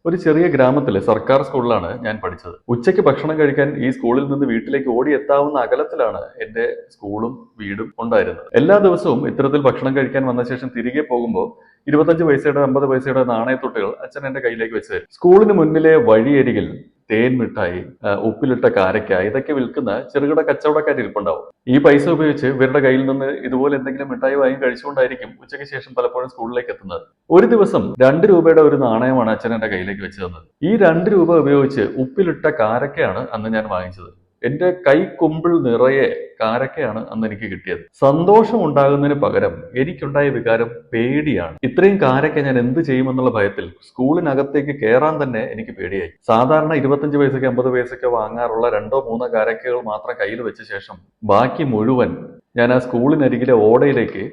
ഒരു ചെറിയ ഗ്രാമത്തിലെ സർക്കാർ സ്കൂളിലാണ് ഞാൻ പഠിച്ചത്. ഉച്ചയ്ക്ക് ഭക്ഷണം കഴിക്കാൻ ഈ സ്കൂളിൽ നിന്ന് വീട്ടിലേക്ക് ഓടിയെത്താവുന്ന അകലത്തിലാണ് എന്റെ സ്കൂളും വീടും ഉണ്ടായിരുന്നത്. എല്ലാ ദിവസവും ഇത്തരത്തിൽ ഭക്ഷണം കഴിക്കാൻ വന്ന ശേഷം തിരികെ പോകുമ്പോൾ 25 പൈസയുടെ 50 പൈസയുടെ നാണയത്തുട്ടുകൾ അച്ഛൻ എന്റെ കയ്യിലേക്ക് വെച്ച് തരും. സ്കൂളിന് മുന്നിലെ വഴിയരികിൽ തേൻ മിഠായി, ഉപ്പിലിട്ട കാരക്ക ഇതൊക്കെ വിൽക്കുന്ന ചെറുകിട കച്ചവടക്കാരിപ്പുണ്ടാവും. ഈ പൈസ ഉപയോഗിച്ച് ഇവരുടെ കയ്യിൽ നിന്ന് ഇതുപോലെ എന്തെങ്കിലും മിഠായി വാങ്ങി കഴിച്ചുകൊണ്ടായിരിക്കും ഉച്ചയ്ക്ക് ശേഷം പലപ്പോഴും സ്കൂളിലേക്ക് എത്തുന്നത്. ഒരു ദിവസം 2 രൂപയുടെ ഒരു നാണയമാണ് അച്ഛൻ എന്റെ കയ്യിലേക്ക് വെച്ച് തന്നത്. ഈ 2 രൂപ ഉപയോഗിച്ച് ഉപ്പിലിട്ട കാരക്കയാണ് അന്ന് ഞാൻ വാങ്ങിച്ചത്. എന്റെ കൈക്കുമ്പിൾ നിറയെ കാരക്കയാണ് അന്ന് എനിക്ക് കിട്ടിയത്. സന്തോഷം ഉണ്ടാകുന്നതിന് പകരം എനിക്കുണ്ടായ വികാരം പേടിയാണ്. ഇത്രയും കാരക്ക ഞാൻ എന്ത് ചെയ്യുമെന്നുള്ള ഭയത്തിൽ സ്കൂളിനകത്തേക്ക് കയറാൻ തന്നെ എനിക്ക് പേടിയായി. സാധാരണ 25 പൈസയ്ക്ക് 50 പൈസയ്ക്ക് വാങ്ങാറുള്ള 2-3 കാരക്കകൾ മാത്രം കയ്യിൽ വെച്ച ശേഷം ബാക്കി മുഴുവൻ ഞാൻ ആ സ്കൂളിനരികിലെ ഓടയിലേക്ക്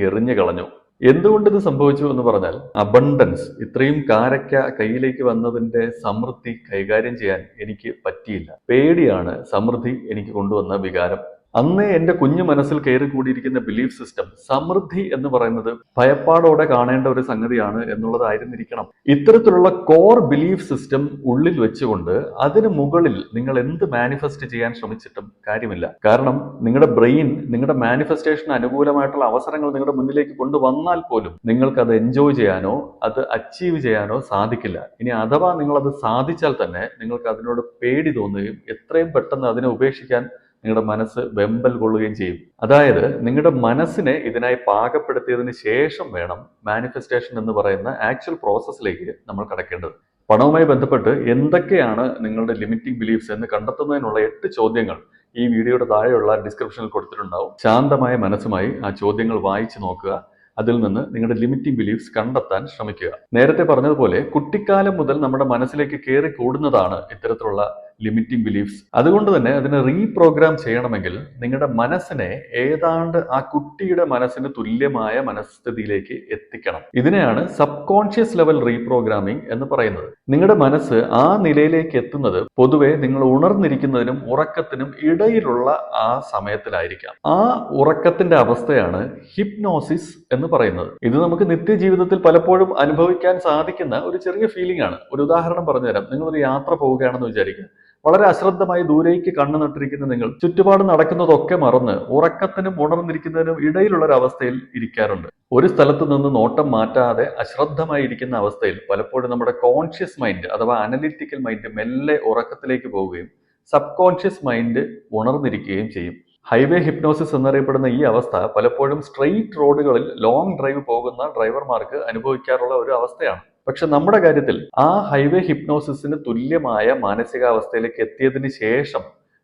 എറിഞ്ഞു കളഞ്ഞു. എന്തുകൊണ്ട് ഇത് സംഭവിച്ചു എന്ന് പറഞ്ഞാൽ, അബണ്ടൻസ്, ഇത്രയും കാരക്ക കയ്യിലേക്ക് വന്നതിന്റെ സമൃദ്ധി കൈകാര്യം ചെയ്യാൻ എനിക്ക് പറ്റിയില്ല. പേടിയാണ് സമൃദ്ധി എനിക്ക് കൊണ്ടുവന്ന വികാരം. അന്നേ എന്റെ കുഞ്ഞു മനസ്സിൽ കയറി കൂടിയിരിക്കുന്ന ബിലീഫ് സിസ്റ്റം സമൃദ്ധി എന്ന് പറയുന്നത് ഭയപ്പാടോടെ കാണേണ്ട ഒരു സംഗതിയാണ് എന്നുള്ളതായിരുന്നിരിക്കണം. ഇത്തരത്തിലുള്ള കോർ ബിലീഫ് സിസ്റ്റം ഉള്ളിൽ വെച്ചുകൊണ്ട് അതിന് മുകളിൽ നിങ്ങൾ എന്ത് മാനിഫെസ്റ്റ് ചെയ്യാൻ ശ്രമിച്ചിട്ടും കാര്യമില്ല. കാരണം നിങ്ങളുടെ ബ്രെയിൻ നിങ്ങളുടെ മാനിഫെസ്റ്റേഷന് അനുകൂലമായിട്ടുള്ള അവസരങ്ങൾ നിങ്ങളുടെ മുന്നിലേക്ക് കൊണ്ടുവന്നാൽ പോലും നിങ്ങൾക്ക് അത് എൻജോയ് ചെയ്യാനോ അത് അച്ചീവ് ചെയ്യാനോ സാധിക്കില്ല. ഇനി അഥവാ നിങ്ങൾ അത് സാധിച്ചാൽ തന്നെ നിങ്ങൾക്ക് അതിനോട് പേടി തോന്നുകയും എത്രയും പെട്ടെന്ന് അതിനെ ഉപേക്ഷിക്കാൻ നിങ്ങളുടെ മനസ്സ് വെമ്പൽ കൊള്ളുകയും ചെയ്യും. അതായത് നിങ്ങളുടെ മനസ്സിനെ ഇതിനായി പാകപ്പെടുത്തിയതിന് ശേഷം വേണം മാനിഫെസ്റ്റേഷൻ എന്ന് പറയുന്ന ആക്ച്വൽ പ്രോസസ്സിലേക്ക് നമ്മൾ കടക്കേണ്ടത്. പണവുമായി ബന്ധപ്പെട്ട് എന്തൊക്കെയാണ് നിങ്ങളുടെ ലിമിറ്റിംഗ് ബിലീഫ്സ് എന്ന് കണ്ടെത്തുന്നതിനുള്ള 8 ചോദ്യങ്ങൾ ഈ വീഡിയോയുടെ താഴെയുള്ള ഡിസ്ക്രിപ്ഷനിൽ കൊടുത്തിട്ടുണ്ടാവും. ശാന്തമായ മനസ്സുമായി ആ ചോദ്യങ്ങൾ വായിച്ചു നോക്കുക. അതിൽ നിന്ന് നിങ്ങളുടെ ലിമിറ്റിംഗ് ബിലീഫ്സ് കണ്ടെത്താൻ ശ്രമിക്കുക. നേരത്തെ പറഞ്ഞതുപോലെ കുട്ടിക്കാലം മുതൽ നമ്മുടെ മനസ്സിലേക്ക് കയറി കൂടുന്നതാണ് ഇത്തരത്തിലുള്ള ലിമിറ്റിംഗ് ബിലീഫ്സ്. അതുകൊണ്ട് തന്നെ അതിനെ റീപ്രോഗ്രാം ചെയ്യണമെങ്കിൽ നിങ്ങളുടെ മനസ്സിനെ ഏതാണ്ട് ആ കുട്ടിയുടെ മനസ്സിന് തുല്യമായ മനസ്ഥിതിയിലേക്ക് എത്തിക്കണം. ഇതിനെയാണ് സബ് കോൺഷ്യസ് ലെവൽ റീപ്രോഗ്രാമിംഗ് എന്ന് പറയുന്നത്. നിങ്ങളുടെ മനസ്സ് ആ നിലയിലേക്ക് എത്തുന്നത് പൊതുവെ നിങ്ങൾ ഉണർന്നിരിക്കുന്നതിനും ഉറക്കത്തിനും ഇടയിലുള്ള ആ സമയത്തിലായിരിക്കാം. ആ ഉറക്കത്തിന്റെ അവസ്ഥയാണ് ഹിപ്നോസിസ് എന്ന് പറയുന്നത്. ഇത് നമുക്ക് നിത്യജീവിതത്തിൽ പലപ്പോഴും അനുഭവിക്കാൻ സാധിക്കുന്ന ഒരു ചെറിയ ഫീലിംഗ് ആണ്. ഒരു ഉദാഹരണം പറഞ്ഞുതരാം. നിങ്ങളൊരു യാത്ര പോവുകയാണെന്ന് വിചാരിക്കുക. വളരെ അശ്രദ്ധമായി ദൂരേക്ക് കണ്ണു നട്ടിരിക്കുന്ന നിങ്ങൾ ചുറ്റുപാട് നടക്കുന്നതൊക്കെ മറന്ന് ഉറക്കത്തിനും ഉണർന്നിരിക്കുന്നതിനും ഇടയിലുള്ള ഒരു അവസ്ഥയിൽ ഇരിക്കാറുണ്ട്. ഒരു സ്ഥലത്ത് നിന്ന് നോട്ടം മാറ്റാതെ അശ്രദ്ധമായി ഇരിക്കുന്ന അവസ്ഥയിൽ പലപ്പോഴും നമ്മുടെ കോൺഷ്യസ് മൈൻഡ് അഥവാ അനലിറ്റിക്കൽ മൈൻഡ് മെല്ലെ ഉറക്കത്തിലേക്ക് പോവുകയും സബ് കോൺഷ്യസ് മൈൻഡ് ഉണർന്നിരിക്കുകയും ചെയ്യും. ഹൈവേ ഹിപ്നോസിസ് എന്നറിയപ്പെടുന്ന ഈ അവസ്ഥ പലപ്പോഴും സ്ട്രെയിറ്റ് റോഡുകളിൽ ലോങ് ഡ്രൈവ് പോകുന്ന ഡ്രൈവർമാർക്ക് അനുഭവിക്കാറുള്ള ഒരു അവസ്ഥയാണ്. പക്ഷെ നമ്മുടെ കാര്യത്തിൽ ആ ഹൈവേ ഹിപ്നോസിസിന് തുല്യമായ മാനസികാവസ്ഥയിലേക്ക് എത്തിയതിന് ശേഷം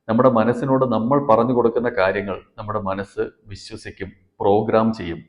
നമ്മുടെ മനസ്സിനോട് നമ്മൾ പറഞ്ഞു കൊടുക്കുന്ന കാര്യങ്ങൾ നമ്മുടെ മനസ്സ് വിശ്വസിക്കും, പ്രോഗ്രാം ചെയ്യും.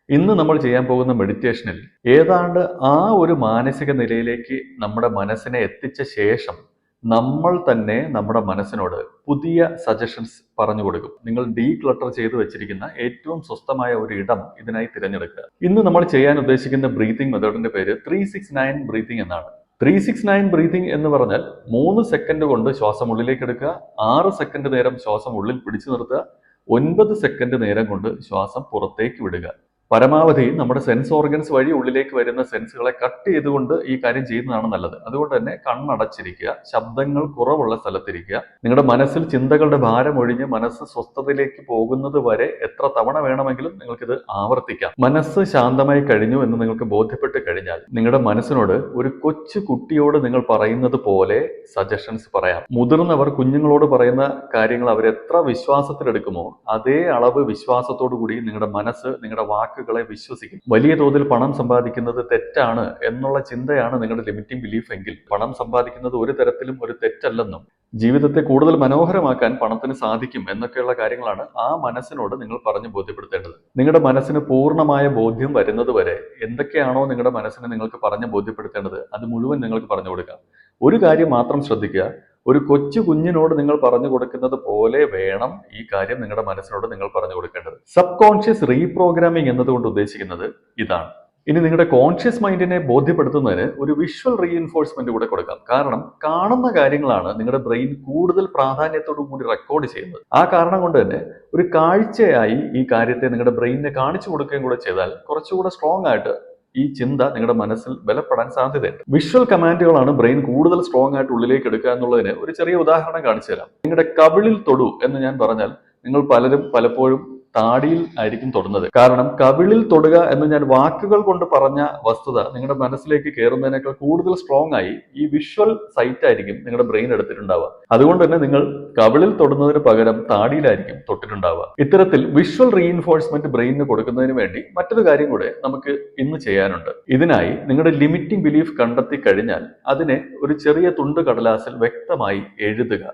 ഇന്ന് നമ്മൾ ചെയ്യാൻ പോകുന്ന മെഡിറ്റേഷനിൽ ഏതാണ്ട് ആ ഒരു മാനസിക നിലയിലേക്ക് നമ്മുടെ മനസ്സിനെ എത്തിച്ച ശേഷം നമ്മൾ തന്നെ നമ്മുടെ മനസ്സിനോട് പുതിയ സജഷൻസ് പറഞ്ഞു കൊടുക്കും. നിങ്ങൾ ഡീക്ലട്ടർ ചെയ്ത് വെച്ചിരിക്കുന്ന ഏറ്റവും സ്വസ്ഥമായ ഒരു ഇടം ഇതിനായി തിരഞ്ഞെടുക്കുക. ഇന്ന് നമ്മൾ ചെയ്യാൻ ഉദ്ദേശിക്കുന്ന ബ്രീതിങ് മെത്തേഡിന്റെ പേര് 369 ബ്രീതിങ് എന്നാണ്. 369 ബ്രീതിങ് എന്ന് പറഞ്ഞാൽ 3 സെക്കൻഡ് കൊണ്ട് ശ്വാസം ഉള്ളിലേക്ക് എടുക്കുക, 6 സെക്കൻഡ് നേരം ശ്വാസം ഉള്ളിൽ പിടിച്ചു നിർത്തുക, 9 സെക്കൻഡ് നേരം കൊണ്ട് ശ്വാസം പുറത്തേക്ക് വിടുക. പരമാവധി നമ്മുടെ സെൻസ് ഓർഗൻസ് വഴി ഉള്ളിലേക്ക് വരുന്ന സെൻസുകളെ കട്ട് ചെയ്തുകൊണ്ട് ഈ കാര്യം ചെയ്യുന്നതാണ് നല്ലത്. അതുകൊണ്ട് തന്നെ കണ്ണടച്ചിരിക്കുക, ശബ്ദങ്ങൾ കുറവുള്ള സ്ഥലത്തിരിക്കുക. നിങ്ങളുടെ മനസ്സിൽ ചിന്തകളുടെ ഭാരം ഒഴിഞ്ഞ് മനസ്സ് സ്വസ്ഥതയിലേക്ക് പോകുന്നത് വരെ എത്ര തവണ വേണമെങ്കിലും നിങ്ങൾക്കിത് ആവർത്തിക്കാം. മനസ്സ് ശാന്തമായി കഴിഞ്ഞു എന്ന് നിങ്ങൾക്ക് ബോധ്യപ്പെട്ട് കഴിഞ്ഞാൽ നിങ്ങളുടെ മനസ്സിനോട് ഒരു കൊച്ചു കുട്ടിയോട് നിങ്ങൾ പറയുന്നത് പോലെ സജഷൻസ് പറയാം. മുതിർന്നവർ കുഞ്ഞുങ്ങളോട് പറയുന്ന കാര്യങ്ങൾ അവരെത്ര വിശ്വാസത്തിലെടുക്കുമോ അതേ അളവ് വിശ്വാസത്തോടു കൂടി നിങ്ങളുടെ മനസ്സ് നിങ്ങളുടെ വാക്കുകളെ വിശ്വസിക്കും. വലിയ തോതിൽ പണം സമ്പാദിക്കുന്നത് തെറ്റാണ് എന്നുള്ള ചിന്തയാണ് നിങ്ങളുടെ ലിമിറ്റിംഗ് ബിലീഫ് എങ്കിൽ പണം സമ്പാദിക്കുന്നത് ഒരു തരത്തിലും ഒരു തെറ്റല്ലെന്നും ജീവിതത്തെ കൂടുതൽ മനോഹരമാക്കാൻ പണത്തിന് സാധിക്കും എന്നൊക്കെയുള്ള കാര്യങ്ങളാണ് ആ മനസ്സിനോട് നിങ്ങൾ പറഞ്ഞു ബോധ്യപ്പെടുത്തേണ്ടത്. നിങ്ങളുടെ മനസ്സിന് പൂർണ്ണമായ ബോധ്യം വരുന്നത് വരെ എന്തൊക്കെയാണോ നിങ്ങളുടെ മനസ്സിനെ നിങ്ങൾക്ക് പറഞ്ഞു ബോധ്യപ്പെടുത്തേണ്ടത് അത് മുഴുവൻ നിങ്ങൾക്ക് പറഞ്ഞു കൊടുക്കാം. ഒരു കാര്യം മാത്രം ശ്രദ്ധിക്കുക, ഒരു കൊച്ചു കുഞ്ഞിനോട് നിങ്ങൾ പറഞ്ഞു കൊടുക്കുന്നത് പോലെ വേണം ഈ കാര്യം നിങ്ങളുടെ മനസ്സിനോട് നിങ്ങൾ പറഞ്ഞു കൊടുക്കേണ്ടത്. സബ് കോൺഷ്യസ് റീപ്രോഗ്രാമിംഗ് എന്നതുകൊണ്ട് ഉദ്ദേശിക്കുന്നത് ഇതാണ്. ഇനി നിങ്ങളുടെ കോൺഷ്യസ് മൈൻഡിനെ ബോധ്യപ്പെടുത്തുന്നതിന് ഒരു വിഷ്വൽ റീഇൻഫോഴ്സ്മെന്റ് കൂടെ കൊടുക്കാം. കാരണം കാണുന്ന കാര്യങ്ങളാണ് നിങ്ങളുടെ ബ്രെയിൻ കൂടുതൽ പ്രാധാന്യത്തോടു കൂടി റെക്കോർഡ് ചെയ്യുന്നത്. ആ കാരണം കൊണ്ട് തന്നെ ഒരു കാഴ്ചയായി ഈ കാര്യത്തെ നിങ്ങളുടെ ബ്രെയിനിനെ കാണിച്ചു കൊടുക്കുകയും കൂടെ ചെയ്താൽ കുറച്ചുകൂടെ സ്ട്രോങ് ആയിട്ട് ഈ ചിന്ത നിങ്ങളുടെ മനസ്സിൽ ബലപ്പെടാൻ സാധ്യതയുണ്ട്. വിഷ്വൽ കമാൻഡുകളാണ് ബ്രെയിൻ കൂടുതൽ സ്ട്രോങ് ആയിട്ട് ഉള്ളിലേക്ക് എടുക്കുക എന്നുള്ളതിന് ഒരു ചെറിയ ഉദാഹരണം കാണിച്ചു തരാം. നിങ്ങളുടെ കവിളിൽ തൊടു എന്ന് ഞാൻ പറഞ്ഞാൽ നിങ്ങൾ പലരും പലപ്പോഴും താടിയിൽ ആയിരിക്കും തൊടുന്നത്. കാരണം കവിളിൽ തൊടുക എന്ന് ഞാൻ വാക്കുകൾ കൊണ്ട് പറഞ്ഞ വസ്തുത നിങ്ങളുടെ മനസ്സിലേക്ക് കയറുന്നതിനേക്കാൾ കൂടുതൽ സ്ട്രോങ് ആയി ഈ വിഷ്വൽ സൈറ്റ് ആയിരിക്കും നിങ്ങളുടെ ബ്രെയിൻ എടുത്തിട്ടുണ്ടാവുക. അതുകൊണ്ട് തന്നെ നിങ്ങൾ കവിളിൽ തൊടുന്നതിന് പകരം താടിയിലായിരിക്കും തൊട്ടിട്ടുണ്ടാവുക. ഇത്തരത്തിൽ വിഷ്വൽ റീഇൻഫോഴ്സ്മെന്റ് ബ്രെയിനിന് കൊടുക്കുന്നതിന് വേണ്ടി മറ്റൊരു കാര്യം കൂടെ നമുക്ക് ഇന്ന് ചെയ്യാനുണ്ട്. ഇതിനായി നിങ്ങളുടെ ലിമിറ്റിംഗ് ബിലീഫ് കണ്ടെത്തി കഴിഞ്ഞാൽ അതിനെ ഒരു ചെറിയ തുണ്ട് കടലാസിൽ വ്യക്തമായി എഴുതുക.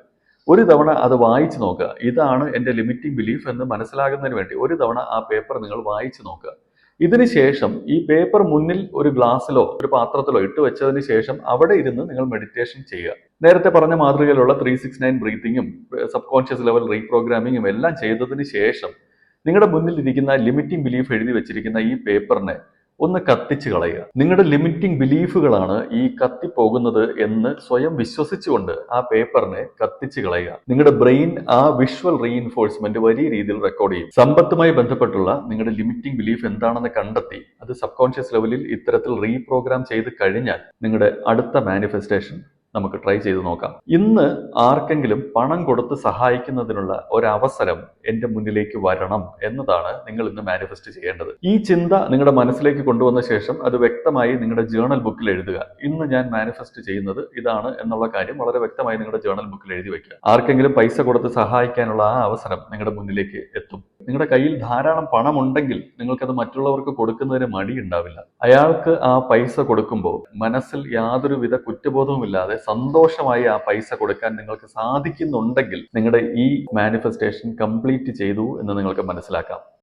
ഒരു തവണ അത് വായിച്ചു നോക്കുക. ഇതാണ് എൻ്റെ ലിമിറ്റിംഗ് ബിലീഫ് എന്ന് മനസ്സിലാകുന്നതിന് വേണ്ടി ഒരു തവണ ആ പേപ്പർ നിങ്ങൾ വായിച്ചു നോക്കുക. ഇതിനുശേഷം ഈ പേപ്പർ മുന്നിൽ ഒരു ഗ്ലാസ്സിലോ ഒരു പാത്രത്തിലോ ഇട്ട് വെച്ചതിന് ശേഷം അവിടെ ഇരുന്ന് നിങ്ങൾ മെഡിറ്റേഷൻ ചെയ്യുക. നേരത്തെ പറഞ്ഞ മാതൃകയിലുള്ള 369 ബ്രീത്തിങ്ങും സബ് കോൺഷ്യസ് ലെവൽ റീപ്രോഗ്രാമിങ്ങും എല്ലാം ചെയ്തതിന് ശേഷം നിങ്ങളുടെ മുന്നിൽ ഇരിക്കുന്ന ലിമിറ്റിംഗ് ബിലീഫ് എഴുതി വെച്ചിരിക്കുന്ന ഈ പേപ്പറിനെ ഒന്ന് കത്തിച്ച് കളയുക. നിങ്ങളുടെ ലിമിറ്റിംഗ് ബിലീഫുകളാണ് ഈ കത്തിപ്പോകുന്നത് എന്ന് സ്വയം വിശ്വസിച്ചുകൊണ്ട് ആ പേപ്പറിനെ കത്തിച്ച് കളയുക. നിങ്ങളുടെ ബ്രെയിൻ ആ വിഷ്വൽ റീഇൻഫോഴ്സ്മെന്റ് വലിയ രീതിയിൽ റെക്കോർഡ് ചെയ്യും. സമ്പത്തുമായി ബന്ധപ്പെട്ടുള്ള നിങ്ങളുടെ ലിമിറ്റിംഗ് ബിലീഫ് എന്താണെന്ന് കണ്ടെത്തി അത് സബ് കോൺഷ്യസ് ലെവലിൽ ഇത്തരത്തിൽ റീപ്രോഗ്രാം ചെയ്ത് കഴിഞ്ഞാൽ നിങ്ങളുടെ അടുത്ത മാനിഫെസ്റ്റേഷൻ നമുക്ക് ട്രൈ ചെയ്ത് നോക്കാം. ഇന്ന് ആർക്കെങ്കിലും പണം കൊടുത്ത് സഹായിക്കുന്നതിനുള്ള ഒരവസരം എൻ്റെ മുന്നിലേക്ക് വരണം എന്നതാണ് നിങ്ങൾ ഇന്ന് മാനിഫെസ്റ്റ് ചെയ്യേണ്ടത്. ഈ ചിന്ത നിങ്ങളുടെ മനസ്സിലേക്ക് കൊണ്ടുവന്ന ശേഷം അത് വ്യക്തമായി നിങ്ങളുടെ ജേണൽ ബുക്കിൽ എഴുതുക. ഇന്ന് ഞാൻ മാനിഫെസ്റ്റ് ചെയ്യുന്നത് ഇതാണ് എന്നുള്ള കാര്യം വളരെ വ്യക്തമായി നിങ്ങളുടെ ജേണൽ ബുക്കിൽ എഴുതി വെക്കുക. ആർക്കെങ്കിലും പൈസ കൊടുത്ത് സഹായിക്കാനുള്ള ആ അവസരം നിങ്ങളുടെ മുന്നിലേക്ക് എത്തും. നിങ്ങളുടെ കയ്യിൽ ധാരാളം പണമുണ്ടെങ്കിൽ നിങ്ങൾക്കത് മറ്റുള്ളവർക്ക് കൊടുക്കുന്നതിന് മടിയുണ്ടാവില്ല. അയാൾക്ക് ആ പൈസ കൊടുക്കുമ്പോൾ മനസ്സിൽ യാതൊരുവിധ കുറ്റബോധവുമില്ലാതെ സന്തോഷമായി ആ പൈസ കൊടുക്കാൻ നിങ്ങൾക്ക് സാധിക്കുന്നുണ്ടെങ്കിൽ നിങ്ങളുടെ ഈ മാനിഫെസ്റ്റേഷൻ കംപ്ലീറ്റ് ചെയ്തു എന്ന് നിങ്ങൾക്ക് മനസ്സിലാക്കാം.